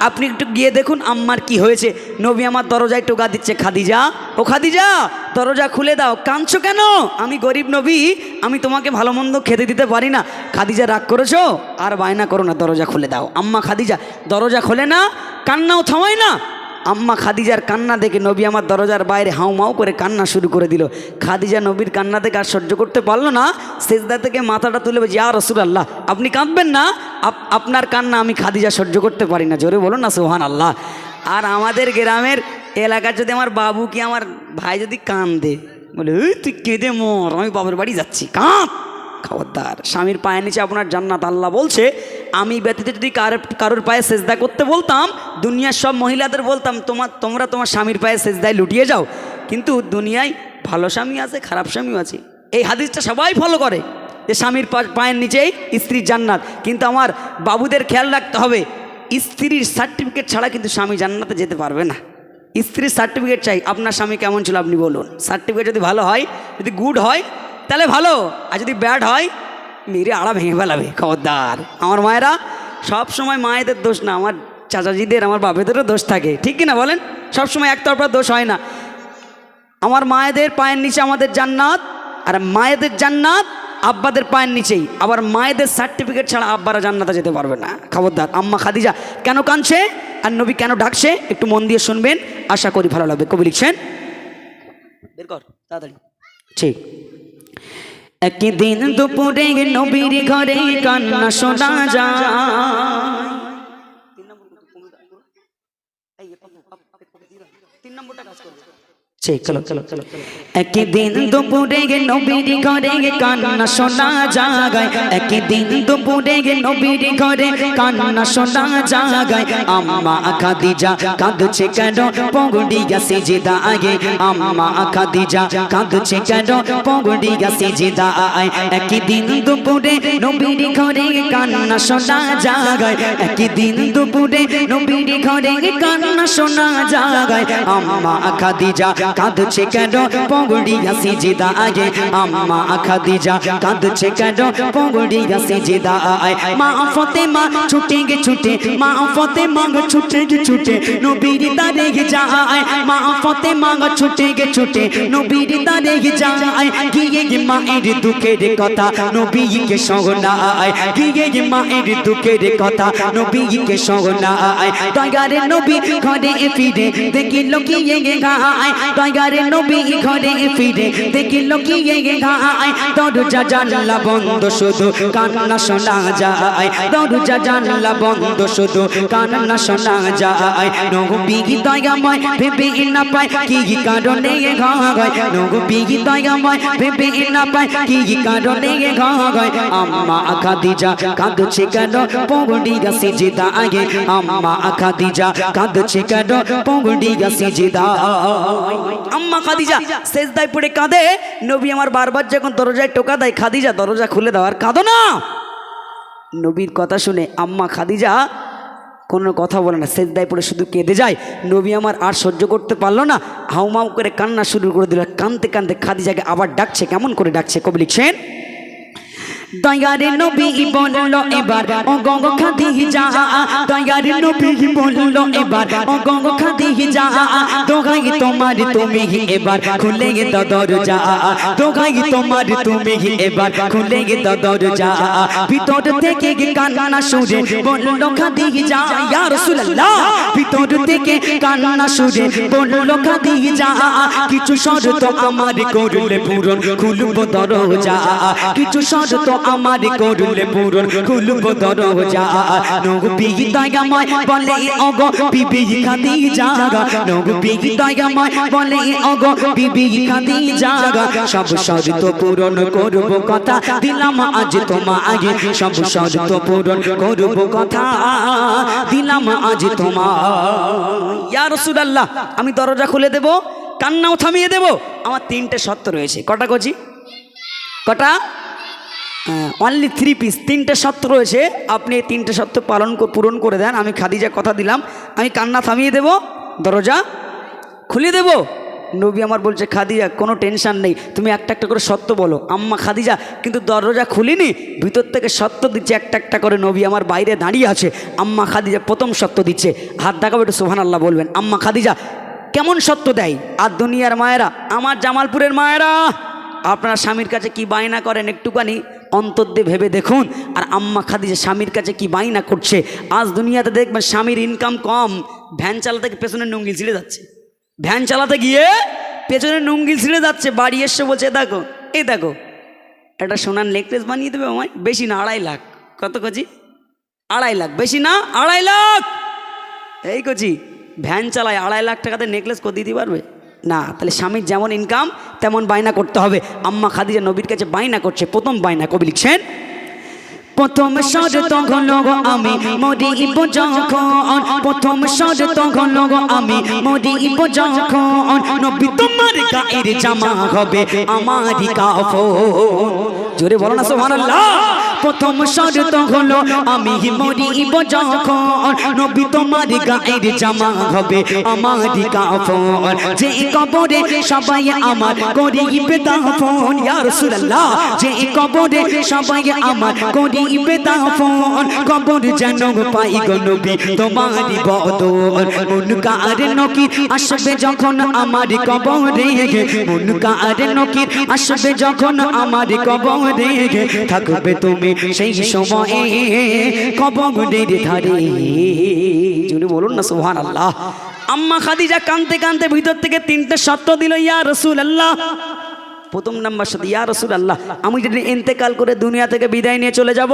আপনি একটু গিয়ে দেখুন আম্মার কি হয়েছে। নবী আমার দরজায় টোকা দিচ্ছে, খাদিজা ও খাদিজা দরজা খুলে দাও। কাঁদছো কেন? আমি গরিব নবী, আমি তোমাকে ভালো মন্দ খেতে দিতে পারি না। খাদিজা রাগ করেছো? আর বায়না করো না, দরজা খুলে দাও। আম্মা খাদিজা দরজা খোলে না, কান্নাও থামায় না। আম্মা খাদিজার কান্না দেখে নবী আমার দরজার বাইরে হাউমাউ করে কান্না শুরু করে দিল। খাদিজা নবীর কান্না থেকে আর সহ্য করতে পারলো না, সেজদা থেকে মাথাটা তুলে বলছে, ইয়া রাসূলুল্লাহ আপনি কাঁদবেন না, আপনার কান্না আমি খাদিজা সহ্য করতে পারি না। জোরে বলুন না সুবহানাল্লাহ। আর আমাদের গ্রামের এলাকার যদি আমার বাবু কি আমার ভাই যদি কাঁদে, বলে তুই কেঁদে মর, আমি বাবার বাড়ি যাচ্ছি, কাঁদ। খবরদার, স্বামীর পায়ের নিচে আপনার জান্নাত। আল্লাহ বলছে আমি ব্যতীত যদি কারোর পায়ে সেজদা করতে বলতাম, দুনিয়ার সব মহিলাদের বলতাম তোমরা তোমার স্বামীর পায়ে সেজদায় লুটিয়ে যাও। কিন্তু দুনিয়ায় ভালো স্বামী আছে, খারাপ স্বামীও আছে। এই হাদিসটা সবাই ফলো করে যে স্বামীর পায়ের নিচেই স্ত্রীর জান্নাত। কিন্তু আমার বাবুদের খেয়াল রাখতে হবে, স্ত্রীর সার্টিফিকেট ছাড়া কিন্তু স্বামী জান্নাতে যেতে পারবে না। স্ত্রীর সার্টিফিকেট চাই। আপনার স্বামী কেমন ছিল আপনি বলুন। সার্টিফিকেট যদি ভালো হয়, যদি গুড হয় তাহলে ভালো, আর যদি ব্যাড হয় মেরে আড়া ভেঙে ফেলাবে। খবরদার। আমার মায়েরা সব সময় মায়েদের দোষ না, আমার চাচাজিদের আমার বাপেদেরও দোষ থাকে, ঠিক কিনা বলেন? সব সময় একতরফা দোষ হয় না। আমার মায়েদের পায়ের নিচে আমাদের জান্নাত, আর মায়েদের জান্নাত আব্বাদের পায়ের নিচেই। আবার মায়েদের সার্টিফিকেট ছাড়া আব্বারা জান্নাতে যেতে পারবে না। খবরদার। আম্মা খাদিজা কেন কাঁদছে আর নবী কেন ডাকছে একটু মন দিয়ে শুনবেন, আশা করি ভালো লাগবে। কবি লিখছেন, বের কর তাড়াতাড়ি। ঠিক, একদিন দুপুরে নবীর ঘরে কান্না শোনা যায়। একদিন দুপুরে নবীর ঘরে কান্না শোনা যায়। একদিন দুপুরে নবীর ঘরে কান্না শোনা যায়। আম্মা খাদিজা কাঁদছে কেন পগড়িয়া সেজদা আগে। আম্মা খাদিজা কাঁদছে কেন পগড়িয়া সেজদা আয়। একদিন দুপুরে নবীর ঘরে কান্না শোনা যায়। একদিন দুপুরে নবীর ঘরে কান্না শোনা যায়। আম্মা খাদিজা কাঁদছে কেন পগড়িয়া সেজদা আগে। আম্মা খাদিজা কাঁদছে কেন পগড়িয়া সেজদা আয়। মা ফাতেমা ছুটে গে ছুটে, মা ফাতেমা ছুটে গে ছুটে নবীর দারে যায়। মা ফাতেমা ছুটে গে ছুটে নবীর দারে যায়। গিয়ে মায়ের দুঃখের কথা নবীকে শোনায়। গিয়ে মায়ের দুঃখের কথা নবীকে শোনায়। দয়ারে নবী ঘরে ফিরে দেখিল গিয়ে গায়। দয়ারে নবী ঘরে ফিরে দেখিল গিয়ে গায়। দরজা জানলা বন্ধ, শুধু কান্না শোনা যায়। দরজা জানলা বন্ধ, শুধু কান্না শোনা যায়। নবী দয়াময় ভেবে না পায় কি কারণে গায়। নবী দয়াময় ভেবে না পায় কি কারণে গায়। আম্মা খাদিজা কাঁদছে কেন পগড়িয়া সেজদা আগে। আম্মা খাদিজা কাঁদছে কেন পগড়িয়া সেজদা। আম্মা খাদিজা সেজদায় পড়ে কাঁদে। নবী আমার বারবার যখন দরজায় টোকা দেয়, খাদিজা দরজা খুলে দাও আর কাঁদো না। নবীর কথা শুনে আম্মা খাদিজা কোনো কথা বলে না, সেজদায় পড়ে শুধু কেঁদে যায়। নবী আমার আর সহ্য করতে পারলো না, হাউমাউ করে কান্না শুরু করে দিল। কাঁদতে কাঁদতে খাদিজাকে আবার ডাকছে। কেমন করে ডাকছে? কবি লিখছেন, দয়ারে নবী বলল এবার ও গঙ্গ খাদিজা। দয়ারে নবী বলল এবার ও গঙ্গ খাদিজা। দোহাই তোমার তুমি এবার খুলে দাও দরজা। দোহাই তোমার তুমি এবার খুলে দাও দরজা। ভিতর থেকে কান্না সুরে বলল খাদিজা, ইয়া রাসূলুল্লাহ। ভিতর থেকে কান্না সুরে বলল খাদিজা, কিছু শর্ত আমার করলে পূরণ, খুলব দরজা। কিছু শর্ত আমার করলে পূরণ, খুলব দরজা। নবী দয়াময় বলে ওগো বিবি খাদিজা। নবী দয়াময় বলে ওগো বিবি খাদিজা। সব শর্ত পূরণ করব কথা দিলাম আজ তোমায়। সব শর্ত পূরণ করব কথা দিলাম আজ তোমায়। ইয়া রাসূলুল্লাহ, আমি দরজা খুলে দেব, কান্নাও থামিয়ে দেব। আমার তিনটে শর্ত রয়েছে। কটা কচি? কটা? Only 3 piece. তিনটে শর্ত রয়েছে, আপনি এই তিনটে শর্ত পূরণ করে দেন। আমি খাদিজা কথা দিলাম, আমি কান্না থামিয়ে দেব, দরজা খুলে দেব, নবী আমার বলছে খাদিজা কোনো টেনশন নেই, তুমি একটা একটা করে সত্য বলো। আম্মা খাদিজা কিন্তু দরজা খুলিনি, ভিতর থেকে সত্য দিচ্ছে একটা একটা করে। নবী আমার বাইরে দাঁড়িয়ে আছে, আম্মা খাদিজা প্রথম সত্য দিচ্ছে। হাত দেখাবো, একটু সুবহানাল্লাহ বলবেন। আম্মা খাদিজা কেমন সত্য দেয়? আর দুনিয়ার মায়েরা, আমার জামালপুরের মায়েরা, আপনার স্বামীর কাছে কি বায়না করেন একটুখানি অন্তর দিয়ে ভেবে দেখুন। আর আম্মা খাদিজা স্বামীর কাছে কি বায়না করছে। আজ দুনিয়াতে দেখবেন স্বামীর ইনকাম কম, ভ্যান চালাতে গিয়ে পেছনের নুঙ্গিল ছিঁড়ে যাচ্ছে, ভ্যান চালাতে গিয়ে পেছনের নুঙ্গিল ছিঁড়ে যাচ্ছে, বাড়ি এসে বলছে দেখো এই দেখো একটা সোনার নেকলেস বানিয়ে দেবে আমায়, বেশি না 2.5 লাখ। কত কচি? 2.5 লাখ, বেশি না 2.5 লাখ। এই কচি ভ্যান চালায়, 2.5 লাখ টাকাতে নেকলেস করে দিতে পারবে না? তাহলে স্বামীর যেমন ইনকাম তেমন বায়না করতে হবে। আম্মা খাদিজা নবীর কাছে বায়না করছে। প্রথম বায়না কবি লিখছেন, প্রথম শর্ত হলো আমি মরিব যখন, প্রথম শর্ত হলো আমি মরিব যখন, নবী তোমার গায়ের জামা হবে আমারই কাফন। জোরে বলো না সুবহানাল্লাহ। প্রথম শর্ত হলো আমি মরিব যখন, নবী তোমার গায়ের জামা হবে আমারই কাফন। যে কবরে সবাই আমার করিবে দাফন, ইয়া রাসূলুল্লাহ, যে কবরে সবাই আমার করিবে দাফন, কবর যেন পাই গো নবী তোমারই বদন। মুনকার নকির আসবে যখন আমার কবরে, মুনকার নকির আসবে যখন আমার কবরে, থাকবে তুমি সেই সময়ে কবরের ধারে। জুড়ে বলুন না সুবহানাল্লাহ। আম্মা খাদিজা কাঁদতে কাঁদতে ভিতর থেকে 3টে শর্ত দিল, ইয়া রাসূলুল্লাহ। প্রথম নাম্বার শর্ত, ইয়া রাসূলুল্লাহ, আমি যদি ইন্তেকাল করে দুনিয়া থেকে বিদায় নিয়ে চলে যাব,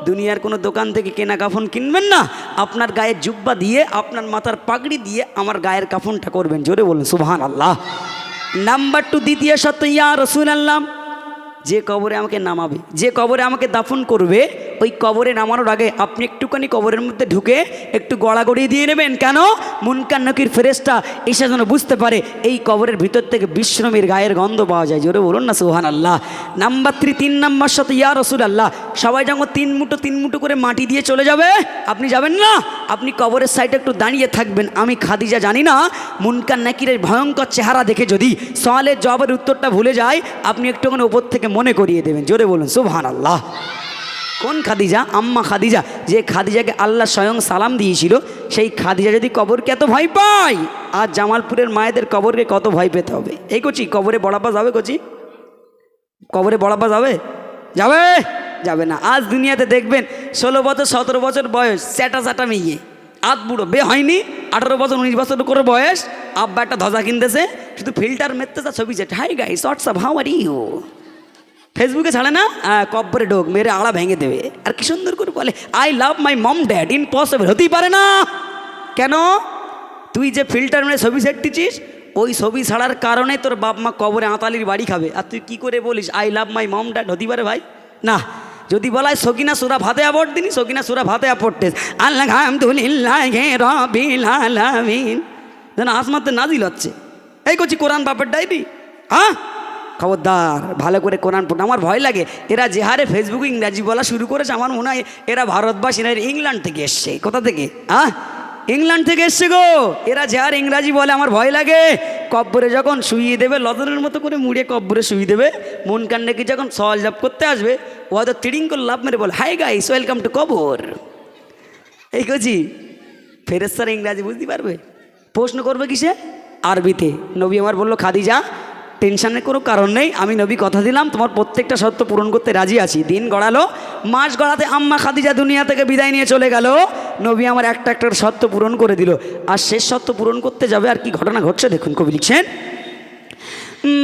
দুনিয়ার কোনো দোকান থেকে কেনা কাফন কিনবেন না, আপনার গায়ের জুব্বা দিয়ে আপনার মাথার পাগড়ি দিয়ে আমার গায়ের কাফনটা করবেন। জোরে বলুন সুবহানাল্লাহ। নাম্বার 2, দ্বিতীয় শর্ত, ইয়া রাসূলুল্লাহ, যে কবরে আমাকে নামাবে, যে কবরে আমাকে দাফন করবে, ওই কবরে নামানোর আগে আপনি একটুখানি কবরের মধ্যে ঢুকে একটু গড়াগড়ি দিয়ে নেবেন। কেন? মুনকার নকির ফেরেশতা এসে যেন বুঝতে পারে এই কবরের ভিতর থেকে বিশ্বনবীর গায়ের গন্ধ পাওয়া যায়। জোরে বলুন না সুবহানাল্লাহ। নাম্বার 3, 3 নাম্বার সাথে, ইয়া রাসূলুল্লাহ, সবাই যখন 3 মুঠো করে মাটি দিয়ে চলে যাবে, আপনি যাবেন না, আপনি কবরের সাইডে একটু দাঁড়িয়ে থাকবেন। আমি খাদিজা জানি না মুনকার নাকিরের ভয়ঙ্কর চেহারা দেখে যদি সওয়ালের জবাবের উত্তরটা ভুলে যায়, আপনি একটুখানি উপর থেকে মনে করিয়ে দেবেন। জোরে বলুন সুবহানাল্লাহ। কোন খাদিজা? আম্মা খাদিজা, যে খাদিজাকে আল্লাহ স্বয়ং সালাম দিয়েছিল, সেই খাদিজা যদি কবরকে এত ভয় পায়, আর জামালপুরের মায়েদের কবরকে কত ভয় পেতে হবে। এই কচি কবরে বড়াপা যাবে? কচি কবরে বড়াপা যাবে? যাবে? যাবে না। আজ দুনিয়াতে দেখবেন 16 বছর 17 বছর বয়স চ্যাটা মেয়ে, আধ বুড়ো, বে হয়নি, 18 বছর 19 বছর করে বয়স, আব্বা একটা ধ্বজা কিনতেছে, শুধু ফিল্টার মেরতেছে, ছবি চেট, hi guys WhatsApp how are you, ফেসবুকে ছাড়ে না, কব্বরে ঢোক মেরে আড়া ভেঙে দেবে। আর কি সুন্দর করে বলে I love my mom dad, impossible, হতেই পারে না। কেন? তুই যে ফিল্টার মেরে ছবি সেটটিছিস, ওই ছবি ছাড়ার কারণে তোর বাপ মা কবরে আতালির বাড়ি খাবে। আর তুই কি করে বলিস I love my mom dad? হতেই পারে ভাই না। যদি বলায় সকিনা সূরা ফাতিহা পড় দিনি, সকিনা সূরা ফাতিহা পড়তে আলহামদুলিল্লাহি রাব্বিল আলামিন, যেন আসমাতে নাজিল হচ্ছে। এই করছি কোরআন বাপের ডাইরি। হ্যাঁ, খবরদার, ভালো করে কোরআন পড়ুন। আমার ভয় লাগে, এরা যে হারে ফেসবুকে ইংরাজি বলা শুরু করেছে, আমার মনে হয় এরা ভারতবাসী না, ইংল্যান্ড থেকে এসছে। কোথা থেকে? ইংল্যান্ড থেকে এসছে গো। এরা যে হারে ইংরাজি বলে আমার ভয় লাগে। কব্বরে যখন শুইয়ে দেবে, লদনের মতো করে মুড়িয়ে কব্বরে শুইয়ে দেবে, মন কান্ডে কি যখন সওয়াল জব করতে আসবে, ও হয়তো তিড়িং করে লাভ মেরে বলে হাই গাইস ওয়েলকাম টু কবর। এই কচি ফেরেশতারা ইংরাজি বুঝতে পারবে? প্রশ্ন করবে কিসে? আরবিতে। নবী আমার বললো খাদিজা টেনশনের কোনো কারণ নেই, আমি নবী কথা দিলাম তোমার প্রত্যেকটা শর্ত পূরণ করতে রাজি আছি। দিন গড়ালো, মাস গড়াতে আম্মা খাদিজা দুনিয়া থেকে বিদায় নিয়ে চলে গেল। নবী আমার একটা একটা শর্ত পূরণ করে দিল। আর শেষ শর্ত পূরণ করতে যাবে, আর কি ঘটনা ঘটছে দেখুন। কবি লিখছেন,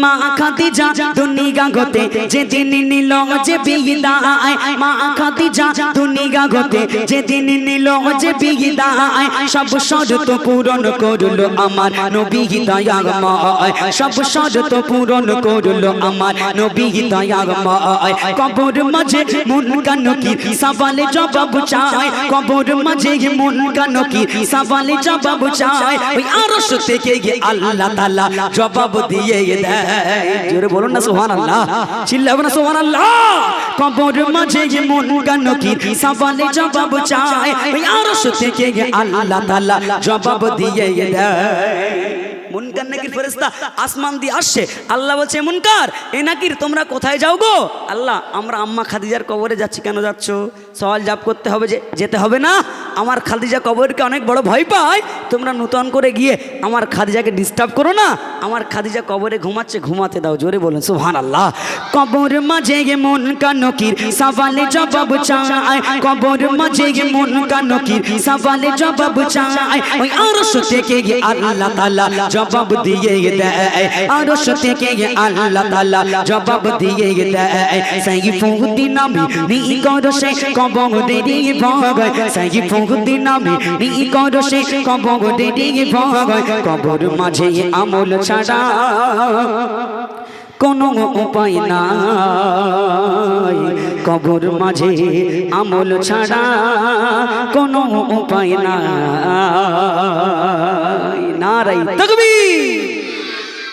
মা খাদিজা দুনিয়া গতে যেদিন নিল যে বিদায়, মা খাদিজা দুনিয়া গতে যেদিন নিল যে বিদায়, সব শর্ত পূরণ করলো আমার নবী দয়াময়, সব শর্ত পূরণ করলো আমার নবী দয়াময়। কবর মাঝে মুনকার নকির সওয়ালে জবাব চায়, কবর মাঝে মুনকার নকির সওয়ালে জবাব চায়, ওই আরশ থেকে আল্লাহ তাআলা জবাব দিয়ে জোরে বলুন না সুবহানাল্লাহ, চিল্লাবেন না সুবহানাল্লাহ। কবর মাঝে মুনকার নকির সওয়ালে জবাব চায়, ওই আরশ থেকে আল্লাহ তাআলা জবাব দিয়ে দেয়। মুনকার নাকির ফেরেশতা আসমান দিয়ে আসছে। আল্লাহ বলছে মুনকার এ নাকির তোমরা কোথায় যাও গো? আল্লাহ আমরা আম্মা খাদিজার কবরে যাচ্ছি। কেন যাচ্ছ? সওয়াল জবাব করতে হবে যে যেতে হবে না, আমার খাদিজা কবরকে অনেক বড় ভয় পায়, তোমরা নূতন করে গিয়ে আমার খাদিজাকে ডিস্টার্ব করো না, আমার খাদিজা কবরে ঘুমাচ্ছে, ঘুমাতে দাও। জোরে বলেন সুবহানাল্লাহ। কবর মাঝে মুনকার নকির সওয়ালে জবাব চায়, কবর মাঝে মুনকার নকির সওয়ালে জবাব চায়, ওই আরশ থেকে আল্লাহ তাআলা জবাব দিয়ে দেয়, আরশ থেকে আল্লাহ তাআলা জবাব দিয়ে দেয়। সাইফুদ্দিন নামে নি করছে কবরে দিয়ে ভাগায়, সাইফুদ্দিন নামে নি করছে কবরে দিয়ে ভাগায়। কবর মাঝে আমল ছাড়া কোনো উপায় নাই, কবর মাঝে আমল ছাড়া কোনো উপায় নাই। নারায়ে তাকবীর।